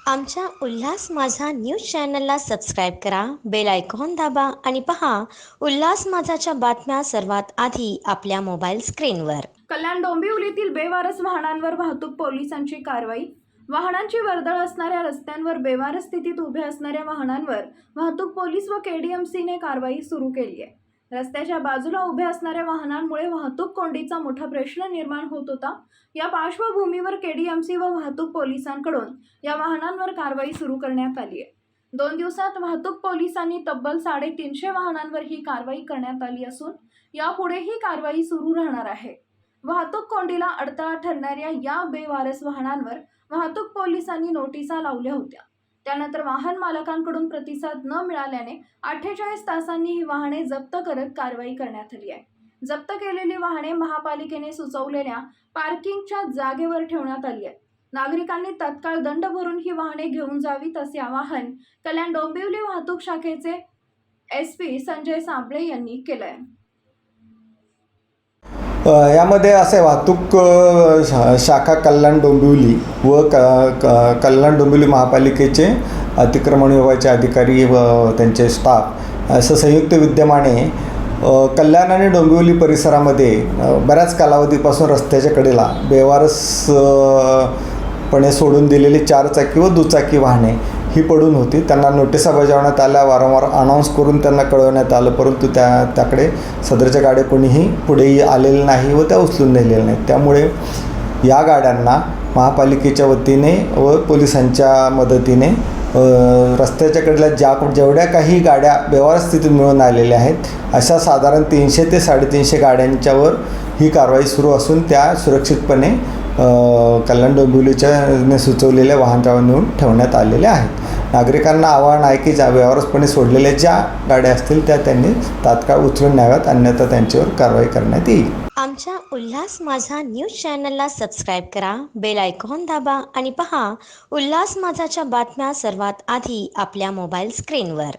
आमच्या उल्हास माझा न्यूज चॅनलला सबस्क्राईब करा, बेल आयकॉन दाबा आणि पहा उल्हास माझाच्या बातम्या सर्वात आधी आपल्या मोबाईल स्क्रीनवर. कल्याण डोंबिवलीतील बेवारस वाहनांवर वाहतूक पोलिसांची कारवाई. वाहनांची वर्दळ असणाऱ्या रस्त्यांवर बेवारस स्थितीत उभे असणाऱ्या वाहनांवर वाहतूक पोलीस व केडीएमसीने कारवाई सुरू केली आहे. रस्त्याच्या बाजूला उभे असणाऱ्या वाहनांमुळे वाहतूक कोंडीचा मोठा प्रश्न निर्माण होत होता. या पार्श्वभूमीवर केडीएमसी व वाहतूक पोलिसांकडून या वाहनांवर कारवाई सुरू करण्यात आली आहे. 2 दिवसात वाहतूक पोलिसांनी तब्बल 350 वाहनांवर ही कारवाई करण्यात आली असून यापुढेही कारवाई सुरू राहणार आहे. वाहतूक कोंडीला अडथळा ठरणाऱ्या या बेवारस वाहनांवर वाहतूक पोलिसांनी नोटिसा लावल्या होत्या. त्यानंतर वाहन मालकांकडून प्रतिसाद न मिळाल्याने 48 तासांनी ही वाहने जप्त करत कारवाई करण्यात आली आहे. जप्त केलेली वाहने महापालिकेने सुचवलेल्या पार्किंगच्या जागेवर ठेवण्यात आली आहेत. नागरिकांनी तत्काळ दंड भरून ही वाहने घेऊन जावीत असे आवाहन कल्याण डोंबिवली वाहतूक शाखेचे SP संजय साबळे यांनी केलं आहे. यामध्ये असे वाहतूक शाखा कल्याण डोंबिवली व कल्याण डोंबिवली महापालिकेचे अतिक्रमण विभागाचे अधिकारी व त्यांचे स्टाफ असं संयुक्त विद्यमाने कल्याण आणि डोंबिवली परिसरामध्ये बऱ्याच कालावधीपासून रस्त्याच्या कडेला बेवारसपणे सोडून दिलेली 4 चाकी व दुचाकी वाहने ही पडून होती. त्यांना नोटिसा बजावण्यात आल्या, वारंवार अनाऊन्स करून त्यांना कळवण्यात आलं, परंतु त्याकडे सदरच्या गाड्या कोणीही पुढेही आलेले नाही व त्या उचलून नेलेल्या नाहीत. त्यामुळे या गाड्यांना महापालिकेच्या वतीने व पोलिसांच्या मदतीने रस्त्याच्या कडेला जेवढ्या काही गाड्या बेवारस स्थितीत मिळून आलेल्या आहेत अशा साधारण 300 ते 350 गाड्यांच्यावर ही कारवाई सुरू असून त्या सुरक्षितपणे कल्याण डोंबिवलीच्या सुचवलेल्या वाहनतळावर नेऊन ठेवण्यात आलेल्या आहेत. नागरिकांना आवाहन आहे की बेवारसपणे सोडलेल्या ज्या गाड्या असतील त्या त्यांनी तात्काळ उचलून न्याव्यात, अन्यथा त्यांच्यावर कारवाई करण्यात येईल. आमच्या उल्हास माझा न्यूज चॅनलला सबस्क्राईब करा, बेल आयकॉन दाबा आणि पहा उल्हास माझाच्या बातम्या सर्वात आधी आपल्या मोबाईल स्क्रीनवर.